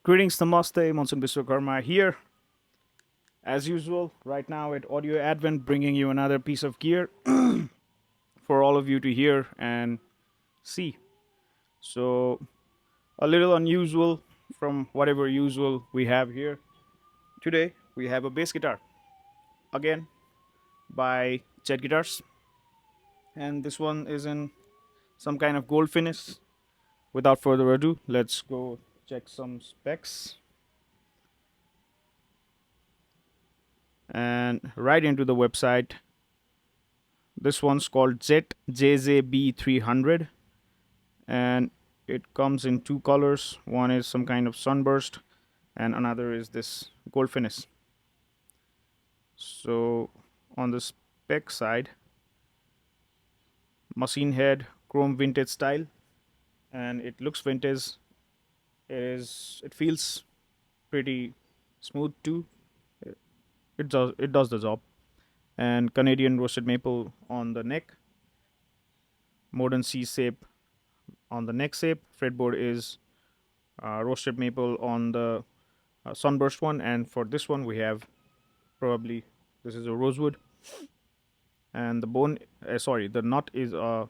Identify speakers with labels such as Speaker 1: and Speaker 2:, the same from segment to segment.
Speaker 1: Greetings, Namaste, Monsoon Biswakarma here, as usual, right now at Audio Advent, bringing you another piece of gear for all of you to hear and see. So, a little unusual from whatever usual we have here. Today, we have a bass guitar, again, by Jet Guitars, and this one is in some kind of gold finish. Without further ado, let's go check some specs and right into the website. This one's called Jet JJB-300, and it comes in two colors. One is some kind of sunburst, and another is this gold finish. So on the spec side, machine head, chrome vintage style, and it looks vintage. It feels pretty smooth too. It does the job. And Canadian roasted maple on the neck, modern C shape on the neck shape. Fretboard is roasted maple on the sunburst one, and for this one we have probably this is a rosewood, and the nut is a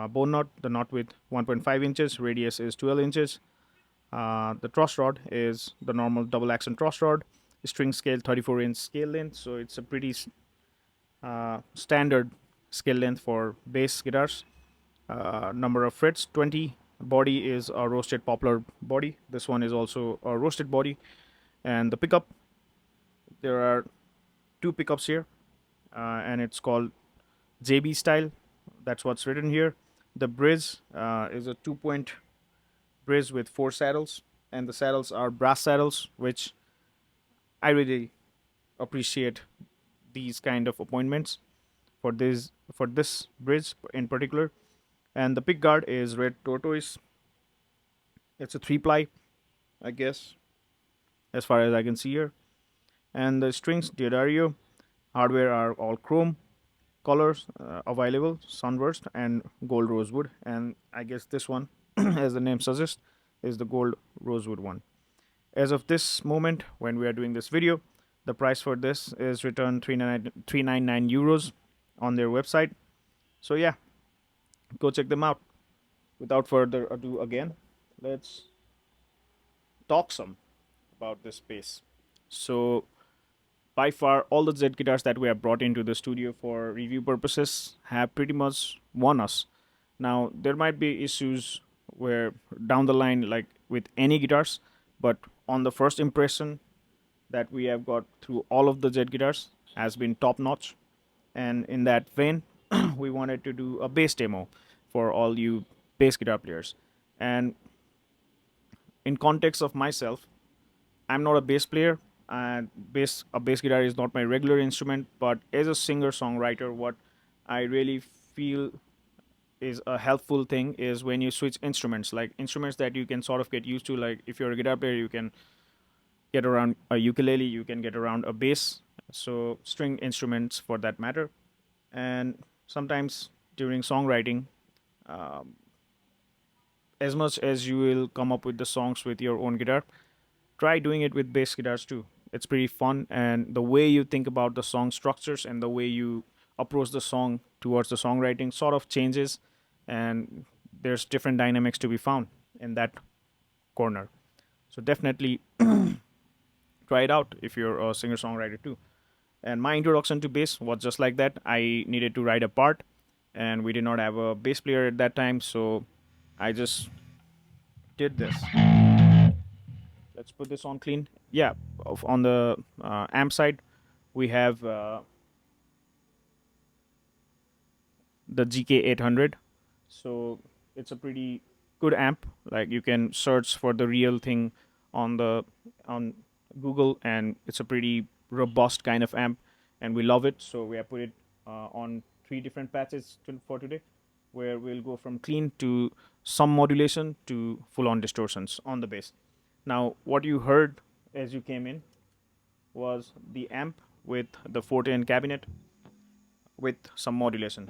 Speaker 1: bone nut. The nut with 1.5 inches, radius is 12 inches. The truss rod is the normal double action truss rod, string scale 34-inch scale length, so it's a pretty standard scale length for bass guitars. Number of frets 20. Body is a roasted poplar body. This one is also a roasted body. And the pickup, there are two pickups here, and it's called JB style. That's what's written here. The bridge is a 2-point bridge with 4 saddles, and the saddles are brass saddles, which I really appreciate these kind of appointments for this bridge in particular. And the pick guard is red tortoise. It's a 3-ply, I guess, as far as I can see here. And the strings, Diodario. Hardware are all chrome. Colors available: sunburst and gold rosewood. And I guess this one, as the name suggests, is the gold rosewood one. As of this moment, when we are doing this video, the price for this is returned 399 euros on their website. So yeah, go check them out. Without further ado, again, let's talk some about this bass. So by far, all the Z guitars that we have brought into the studio for review purposes have pretty much won us. Now there might be issues where down the line, like with any guitars, but on the first impression that we have got through all of the Z guitars has been top notch. And in that vein, we wanted to do a bass demo for all you bass guitar players. And in context of myself, I'm not a bass player, and a bass guitar is not my regular instrument. But as a singer songwriter, what I really feel is a helpful thing is when you switch instruments, like instruments that you can sort of get used to. Like if you're a guitar player, you can get around a ukulele, you can get around a bass, so string instruments for that matter. And sometimes during songwriting, as much as you will come up with the songs with your own guitar, try doing it with bass guitars too. It's pretty fun, and the way you think about the song structures and the way you approach the song towards the songwriting sort of changes, and there's different dynamics to be found in that corner. So definitely try it out if you're a singer songwriter too. And my introduction to bass was just like that. I needed to write a part, and we did not have a bass player at that time, so I just did this. Let's put this on clean. Yeah, on the amp side, we have the GK800. So it's a pretty good amp. Like you can search for the real thing on Google, and it's a pretty robust kind of amp, and we love it. So we have put it on 3 different patches for today, where we'll go from clean to some modulation to full-on distortions on the bass. Now, what you heard as you came in was the amp with the forte and cabinet with some modulation.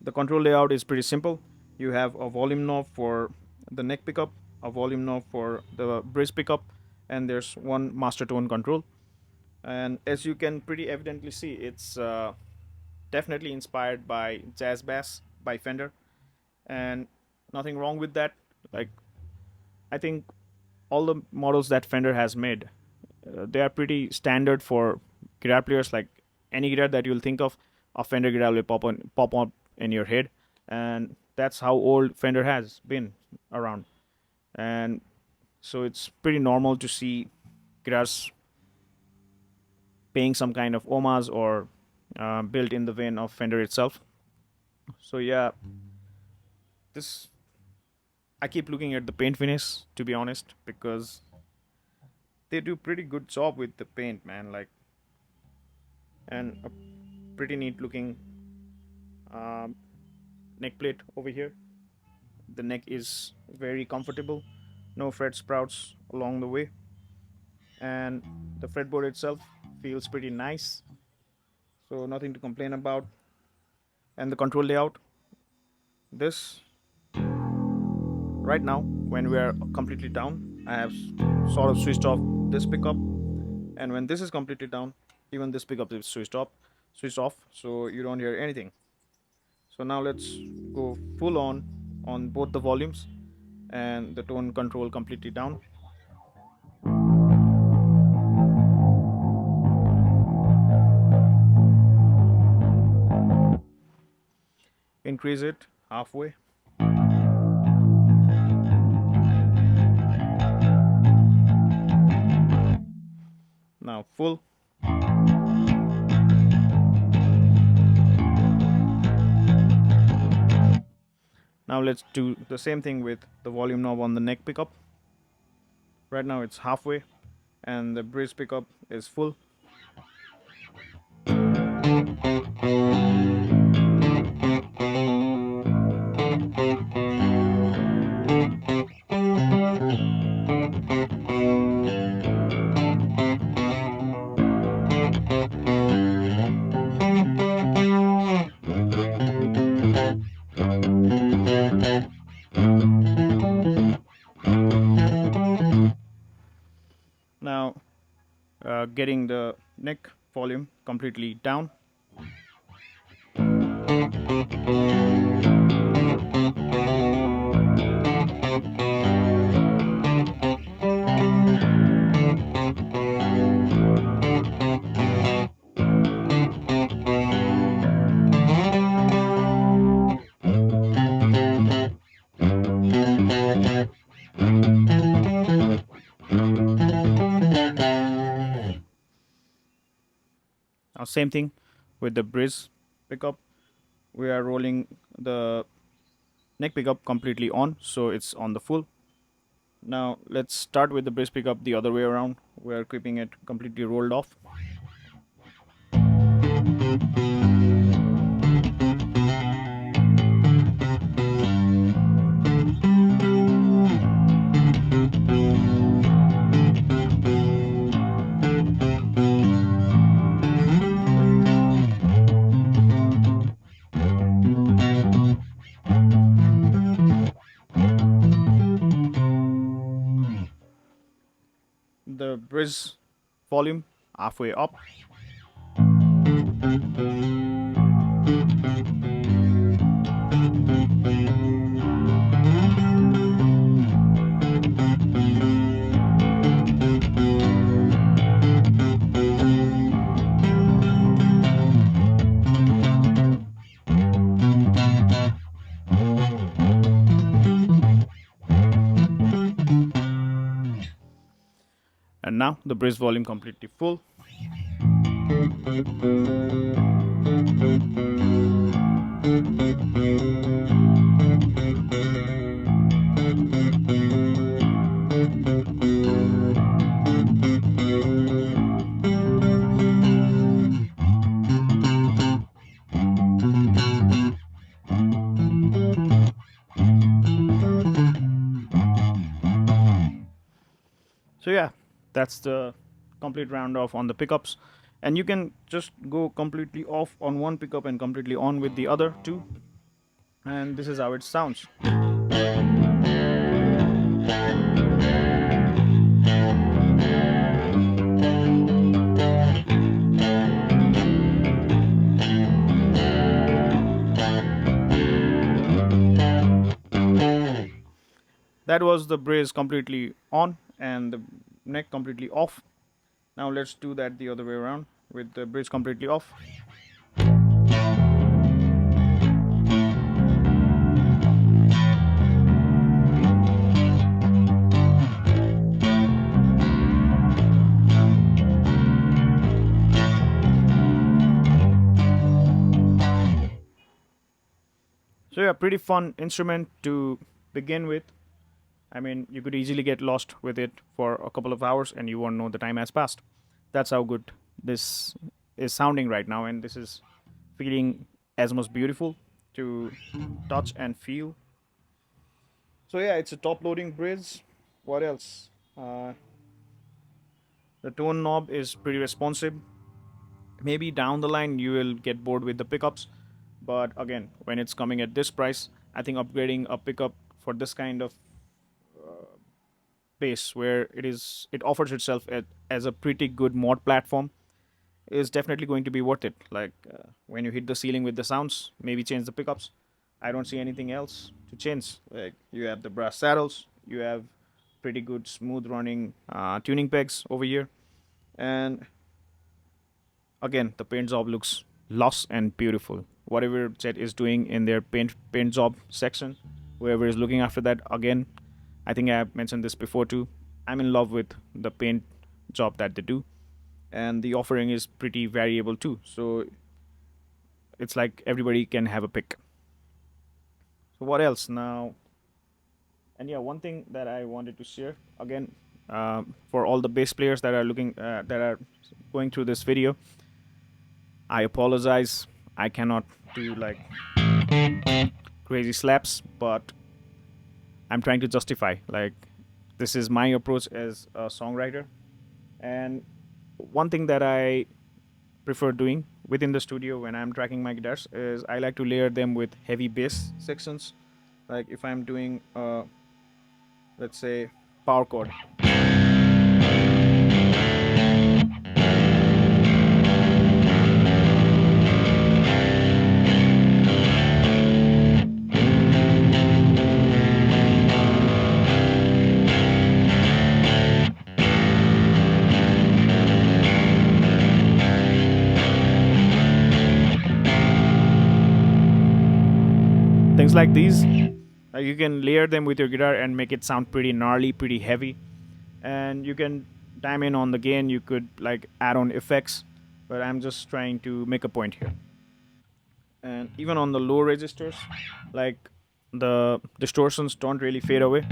Speaker 1: The control layout is pretty simple. You have a volume knob for the neck pickup, a volume knob for the bridge pickup, and there's one master tone control. And as you can pretty evidently see, it's definitely inspired by jazz bass by Fender, and nothing wrong with that. Like, I think all the models that Fender has made, they are pretty standard for guitar players. Like any guitar that you'll think of, a Fender guitar will pop up in your head, and that's how old Fender has been around. And so it's pretty normal to see guitars paying some kind of homage or built in the vein of Fender itself. So yeah, this I keep looking at the paint finish, to be honest, because they do pretty good job with the paint, man. Like, and a pretty neat looking um, neck plate over here. The neck is very comfortable, no fret sprouts along the way, and the fretboard itself feels pretty nice, so nothing to complain about. And the control layout, this right now when we are completely down, I have sort of switched off this pickup, and when this is completely down, even this pickup is switched off, so you don't hear anything. So now let's go full on both the volumes and the tone control completely down. Increase it halfway. Now full. Now let's do the same thing with the volume knob on the neck pickup. Right now it's halfway, and the bridge pickup is full. Now getting the neck volume completely down. Now same thing with the bridge pickup. We are rolling the neck pickup completely on, so it's on the full. Now let's start with the bridge pickup the other way around. We are keeping it completely rolled off. The bridge volume halfway up. And now the bridge volume completely full. So yeah, that's the complete round off on the pickups, and you can just go completely off on one pickup and completely on with the other two. and this is how it sounds. That was the brace completely on and the neck completely off. Now let's do that the other way around with the brace completely off. So yeah, pretty fun instrument to begin with. I mean, you could easily get lost with it for a couple of hours and you won't know the time has passed. That's how good this is sounding right now, and this is feeling as much beautiful to touch and feel. So yeah, it's a top loading bridge. What else? The tone knob is pretty responsive. Maybe down the line you will get bored with the pickups, but again, when it's coming at this price, I think upgrading a pickup for this kind of bass, where it offers itself as a pretty good mod platform, is definitely going to be worth it. Like when you hit the ceiling with the sounds, maybe change the pickups. I don't see anything else to change. Like you have the brass saddles, you have pretty good smooth running tuning pegs over here, and again the paint job looks lush and beautiful. Whatever Jet is doing in their paint job section, whoever is looking after that, again, I think I have mentioned this before too. I'm in love with the paint job that they do, and the offering is pretty variable too. So it's like everybody can have a pick. So what else now? And yeah, one thing that I wanted to share again, for all the bass players that are going through this video, I apologize. I cannot do like crazy slaps, but I'm trying to justify like this is my approach as a songwriter. And one thing that I prefer doing within the studio when I'm tracking my guitars is I like to layer them with heavy bass sections. Like if I'm doing let's say power chord, things like these, you can layer them with your guitar and make it sound pretty gnarly, pretty heavy. And you can dime in on the gain, you could like add on effects, but I'm just trying to make a point here. And even on the low registers, like the distortions don't really fade away.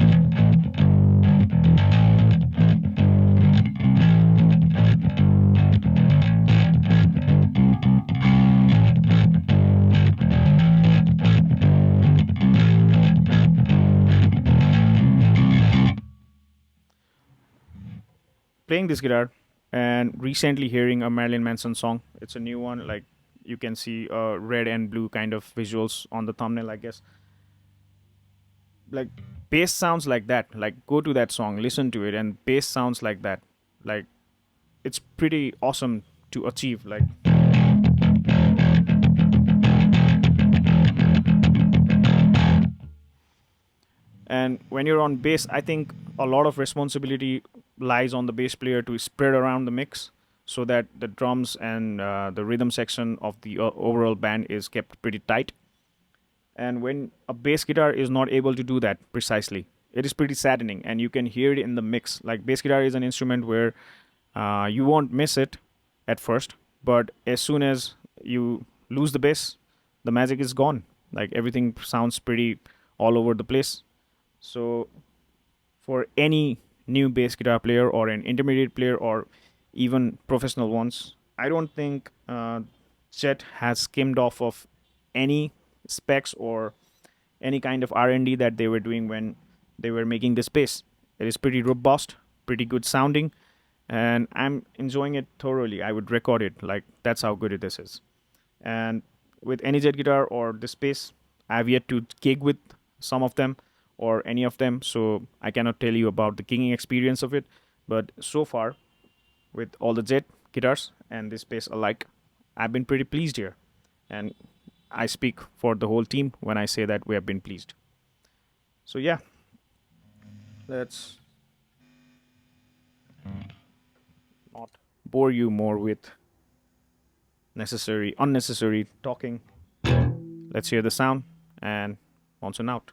Speaker 1: Playing this guitar and recently hearing a Marilyn Manson song. It's a new one. Like you can see red and blue kind of visuals on the thumbnail, I guess. Like bass sounds like that. Like go to that song, listen to it, and bass sounds like that. Like it's pretty awesome to achieve. Like and when you're on bass, I think a lot of responsibility lies on the bass player to spread around the mix so that the drums and the rhythm section of the overall band is kept pretty tight. And when a bass guitar is not able to do that precisely, it is pretty saddening, and you can hear it in the mix. Like bass guitar is an instrument where you won't miss it at first, but as soon as you lose the bass, the magic is gone. Like everything sounds pretty all over the place. So for any new bass guitar player or an intermediate player or even professional ones, I don't think Chet has skimmed off of any specs or any kind of R&D that they were doing when they were making this bass. It is pretty robust, pretty good sounding, and I'm enjoying it thoroughly. I would record it like that's how good this is. And with any jet guitar or this bass, I've yet to gig with some of them or any of them, so I cannot tell you about the gigging experience of it. But so far, with all the Jet guitars and this bass alike, I've been pretty pleased here. And I speak for the whole team when I say that we have been pleased. So yeah, let's not bore you more with unnecessary talking. Let's hear the sound and on and out.